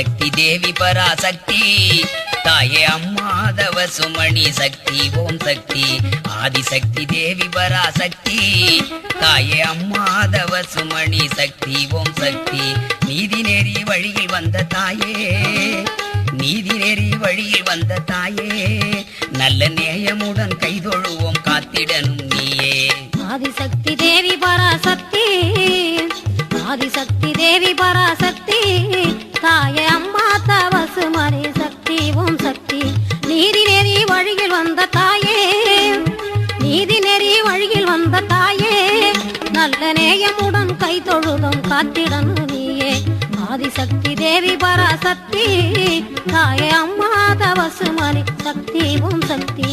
ஆதிசக்தி தேவி பராசக்தி தாயே அம்மாதவ சுமணி சக்தி ஓம் சக்தி. ஆதிசக்தி தேவி பராசக்தி தாயே அம்மாதவ சுமணி சக்தி ஓம் சக்தி. நீதி நெறி வழியில் வந்த தாயே, நீதி நெறி வழியில் வந்த தாயே, நல்ல நேயமுடன் கைதொழுவோம் காத்திடனும் நீயே. ஆதிசக்தி தேவி பராசக்தி, ஆதிசக்தி தேவி பராசக்தி தாயே அம்மா தவ சுமணி சக்தி ஓம் சக்தி. நீதி நெறி வழியில் வந்த தாயே, நீதி நெறி வழியில் வந்த தாயே, நல்ல நேயமுடன் கை தொழுதும் காத்திடனும் நீயே. ஆதிசக்தி தேவி பராசக்தி தாயே அம்மா தவ சுமணி சக்தி ஓம் சக்தி.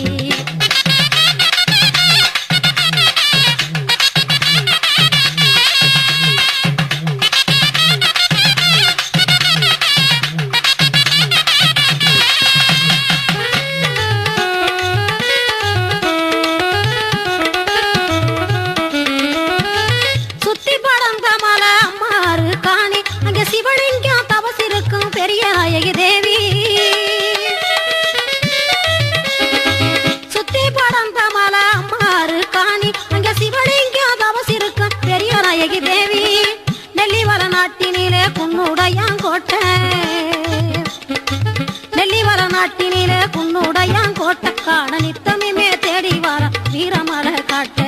நெல்லிவர நாட்டினிலே குன்னுடையான் கோட்டை காண நித்தமுமே தேடி வாரார் வீரமல காட்ட,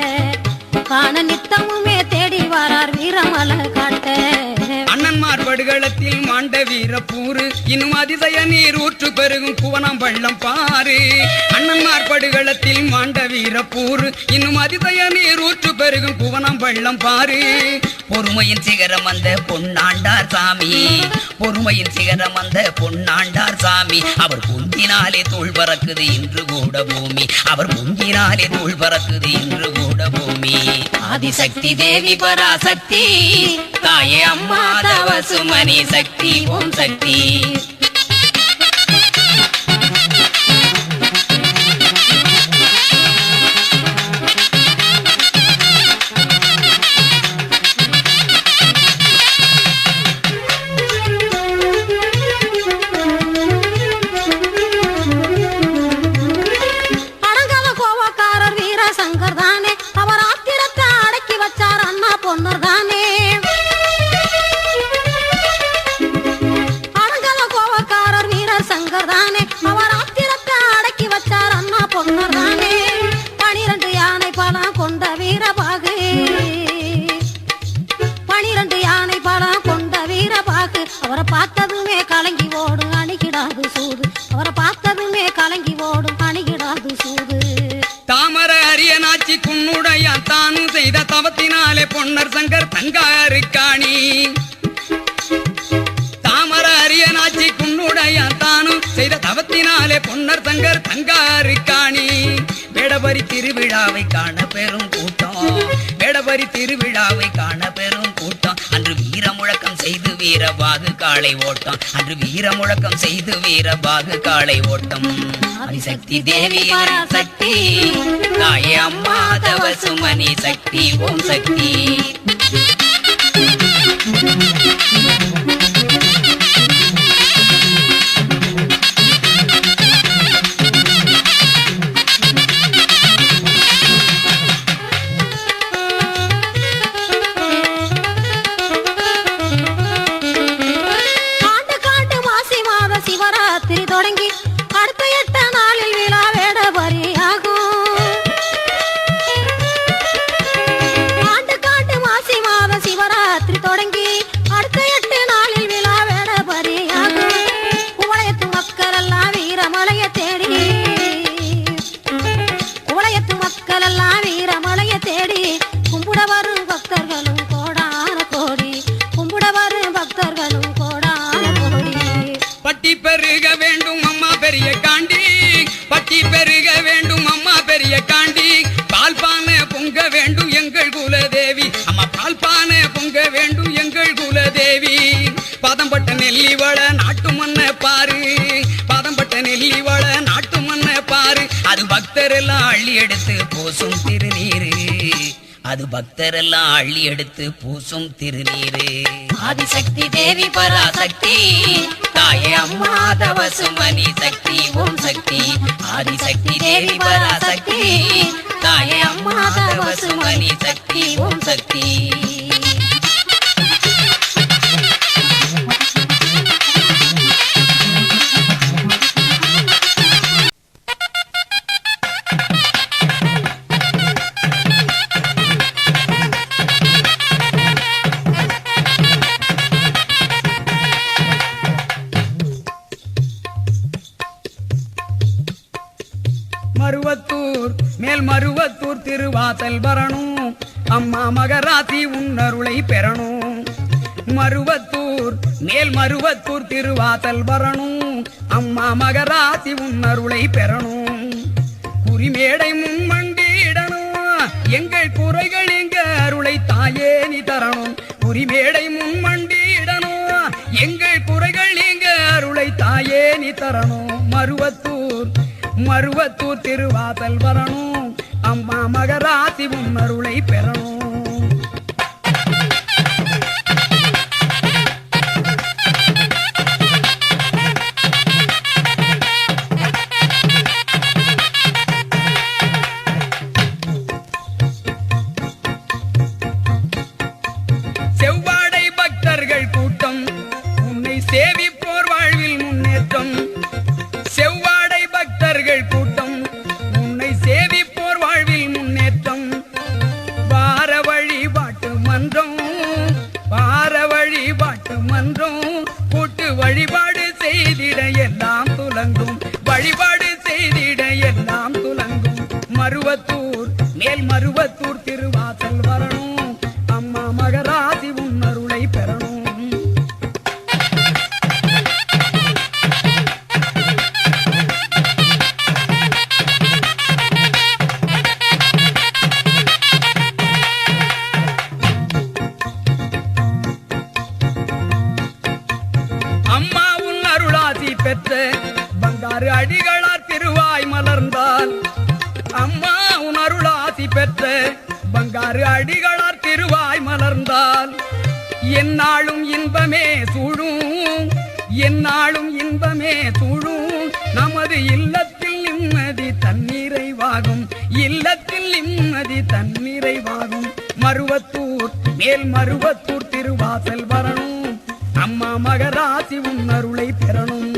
காண நித்தமுமே தேடி வாரார் வீரமல காட்ட. அண்ணன்மார் படுகளத்தில் மாண்ட வீரப்பூரு இன்னும் அதிசய நீர் ஊற்று பெருகும் குவனம் பள்ளம் பாரு. அண்ணன்மார் படுகளத்தில் மாண்ட வீரப்பூரு இன்னும் அதிசய நீர் ஊற்று பெருகும் குவனம் பள்ளம் பாரு. பொறுமையின் சிகரம் அந்த பொன்னாண்டார் சாமி, பொறுமையின் சிகரம் அந்த பொன்னாண்டார் சாமி. அவர் பொங்கினாலே தோள் பறக்குது இன்று கூட பூமி, அவர் பொங்கினாலே தோள் பறக்குது இன்று கூட பூமி. ஆதிசக்தி தேவி பராசக்தி தாயே அம்மா தவ சுமணி சக்தி ஓம் சக்தி. அவரை பார்த்ததுமே கலங்கி ஓடும் அணுகிடாது சூது, அவரை பார்த்ததுமே கலங்கி ஓடும் அணுகிடாது சூது. தாமர அரியனாச்சி குன்னுடையான் தானும் செய்த தவத்தினாலே பொன்னர் சங்கர் தங்காறு காணி. தாமர அரியனாச்சி குன்னுடையான் தானும் செய்த தவத்தினாலே பொன்னர் சங்கர் தங்காறு காணி. வேடபரி திருவிழாவை காண பெரும் கூட்டம், வேடபரி திருவிழாவை காண பெரும் கூட்டம். அன்று வீர முழக்கம் செய்து வீரபாகு காளை ஓட்டம், அன்று வீர முழக்கம் செய்து வீரபாகு காளை ஓட்டம். ஆதிசக்தி தேவி பராசக்தி தாயே அம்மா தவ சுமணி சக்தி ஓம் சக்தி. பட்டி பெருக வேண்டும் அம்மா பெரிய காண்டி, பட்டி பெருக வேண்டும் அம்மா பெரிய காண்டி. பால்பான பொங்க வேண்டும் எங்கள் குலதேவி அம்மா, பால்பான பொங்க வேண்டும் எங்கள் குலதேவி. பதம்பட்ட நெல்லிவள நாட்டு மண்ண பாரு, பதம்பட்ட நெல்லிவள நாட்டு மண்ண பாரு. அது பக்தர் எல்லாம் அள்ளி எடுத்து போசும் திருநீரு, அது பக்தரெல்லாம் அள்ளி எடுத்து பூசும் திருநீரு. ஆதிசக்தி தேவி பராசக்தி தாயே அம்மா தவசுமணி சக்தி ஓம் சக்தி. ஆதிசக்தி தேவி பராசக்தி தாயே அம்மா தவசுமணி சக்தி ஓம் சக்தி. மருவத்தூர் மேல் மருவத்தூர் திருவாசல் வரணும், அம்மா மகராசி உன்னருளை பெறணும். மருவத்தூர் மேல் மருவத்தூர் திருவாசல் வரணும், அம்மா மகராசி உன்னருளை பெறணும். குறிமேடை முன்மண்டிடணும், எங்கள் குறைகள் எங்க அருளை தாயே நீ தரணும். குறிமேடை முன்மண்டிடணும், எங்கள் குறைகள் எங்க அருளை தாயே நீ தரணும். மருவத்தூர் மருவத்தூர் திருவாசல் வரணும், அம்மா மகராசி உன்னருளை பெறணும். செவ்வாடை பக்தர்கள் கூட்டம் உன்னை சேவிப்போர் வாழ்வில் முன்னேற்றம். செவ்வாடை பக்தர்கள் கூட்டம் உன்னை சேவிப்போர் வாழ்வில் முன்னேற்றம். வார வழிபாட்டு மன்றம் வார வழிபாட்டு மன்றம் கூட்டு வழிபாடு செய்திட எல்லாம் துலங்கும். வழிபாடு செய்திட எல்லாம் துலங்கும். மருவத்தூர் மேல் மருவத்தூர் திருவாசல் வரணும், அம்மா மகராசி உன்னருளை பெறணும். அம்மா உன் அருளாசி பெற்ற பங்காரு அடிகளார் திருவாய் மலர்ந்தால். அம்மா உன் அருளாசி பெற்ற பங்காரு அடிகளார் திருவாய் மலர்ந்தால். என்னாலும் இன்பமே சூழும், என்னாலும் இன்பமே சூழும். நமது இல்லத்தில் நிம்மதி தன்னிறைவாகும், இல்லத்தில் நிம்மதி தன்னிறைவாகும். மருவத்தூர் மேல் மருவத்தூர் திருவாசல் வரணும், அம்மா மகராசி உன்னருளை பெறணும்.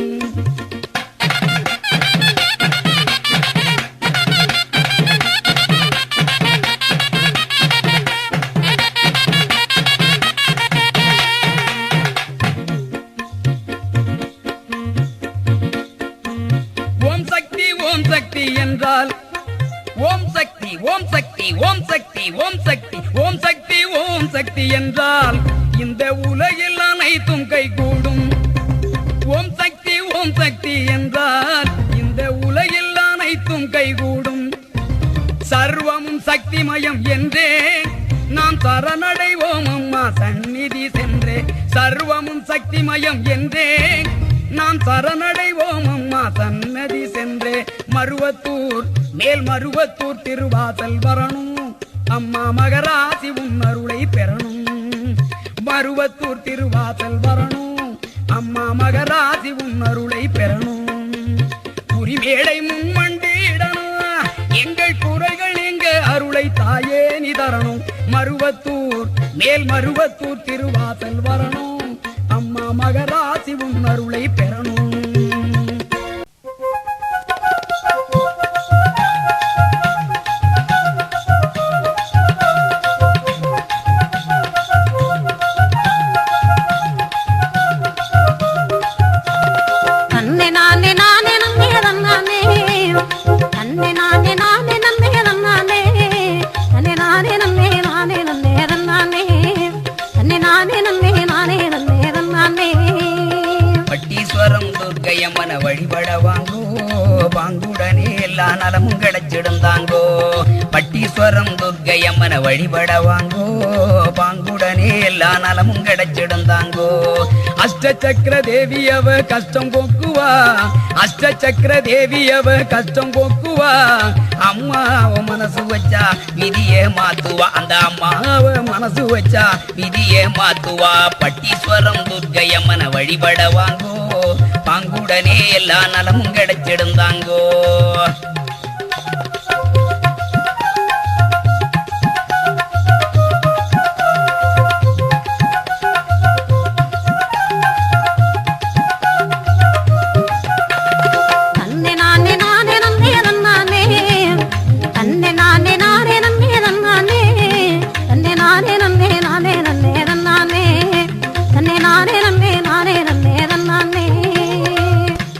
ஓம் சக்தி ஓம் சக்தி என்றால் ஓம் சக்தி ஓம் சக்தி ஓம் சக்தி ஓம் சக்தி ஓம் சக்தி ஓம் சக்தி என்றால் இந்த உலகில் அனைத்தும் கைகூடும். ஓம் சக்தி என்றால் இந்த உலகில் அனைத்தும் கைகூடும். சர்வமும் சக்திமயம் என்றே நாம் சரணடைவோம் அம்மா சந்நிதி சென்றே. சர்வமும் சக்திமயம் என்றே நாம் சரணடைவோம் அம்மா சன்னதி சென்றே. மருவத்தூர் மேல் மருவத்தூர் திருவாசல் வரணும், அம்மா மகராசி உன்னருளை பெறணும். மருவத்தூர் திருவாசல் வரணும், அம்மா மகராசி உன்னருளை பெறணும். குறிமேடை முன்மண்டிடணும், எங்கள் குறைகள் எங்க அருளை தாயே நீ தரணும். மருவத்தூர் மேல் மருவத்தூர் திருவாசல் வரணும், அம்மா மகராசி உன்னருளை பெறணும். துர்க்கையம்மன வழிபட வாங்கோ, பாங்குடனே எல்லா நலமும் கிடைச்சிடுந்தாங்கோ. பட்டீஸ்வரம் துர்க்கையம்மன வழிபட வாங்கோ, பாங்குடனே எல்லா எல்லா நலமும் கிடைச்சிடுந்தாங்கோ. அஷ்டசக்கர தேவி அவ கஷ்டம் போக்குவா, அஷ்டசக்கர தேவி அவ கஷ்டம் போக்குவா. அம்மாவ மனசு வச்சா விதியே மாத்துவா, அந்த அம்மாவ மனசு வச்சா விதியே மாத்துவா. பட்டீஸ்வரம் துர்க்கையம்மன வழிபட வாங்கோ, பாங்குடனே எல்லா நலமும் கிடைச்சிடுந்தாங்கோ.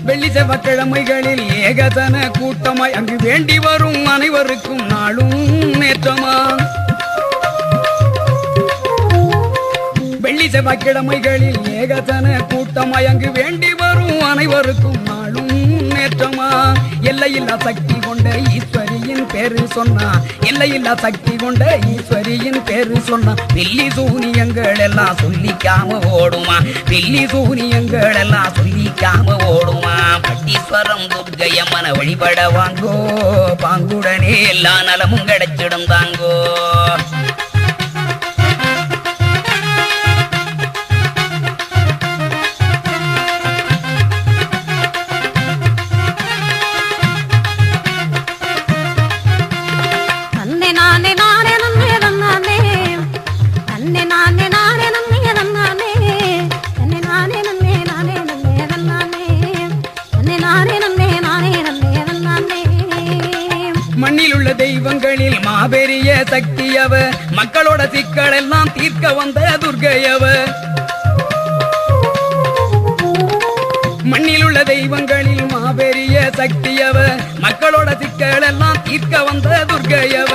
வெள்ளி செவ்வாய்க்கிழமைகளில் ஏகதன கூட்டமாய் அங்கு வேண்டி வரும் அனைவருக்கும் நாளும் நேற்றமா. வெள்ளி செவ்வாய்க்கிழமைகளில் ஏகதன கூட்டமாய் அங்கு வேண்டி வரும் அனைவருக்கும் நாளும் நேற்றமா. எல்லையில்லா சக்தி கொண்ட ஈஸ்வரியின் பேரு சொன்னா, எல்லையில்லா சக்தி கொண்ட ஈஸ்வரியின் பேரு சொன்னா. பில்லி சூனியங்கள் எல்லாம் சொல்லிக்காம ஓடுமா, பில்லி சூனியங்கள் எல்லாம் சொல்லிக்காம ஓடுமா. பட்டீஸ்வரம் துர்க்கையம்மன வழிபட வாங்கோ, பாங்குடனே எல்லா நலமும் கிடைச்சிடும் தாங்கோ. மண்ணில் உள்ள தெய்வங்களில் மாபெரிய சக்தியவ, மக்களோட சிக்கல் எல்லாம் தீர்க்க வந்த துர்க்கையவ. மண்ணில் உள்ள தெய்வங்களில் மாபெரிய சக்தியவ, மக்களோட சிக்கல் எல்லாம் தீர்க்க வந்த துர்க்கையவ.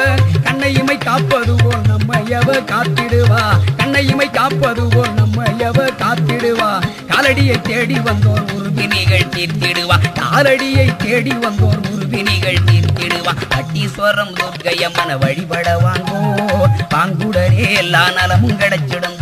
கண்ணையுமை காப்பது போல் நம்மையவ காத்திடுவா, கண்ணையுமை காப்பது போல் நம்மையவ காத்திடுவா. காலடியை தேடி வந்தோர் உறுதினிகள் தீர்த்திடுவா, காலடியை தேடி வந்தோர் உறுதினிகள் தீர்த்திடுவா. பட்டீஸ்வரம் துர்க்கையம்மன வழிபட வாங்கோ, பாங்குடனே எல்லா நலமும் கிடைச்சிடும்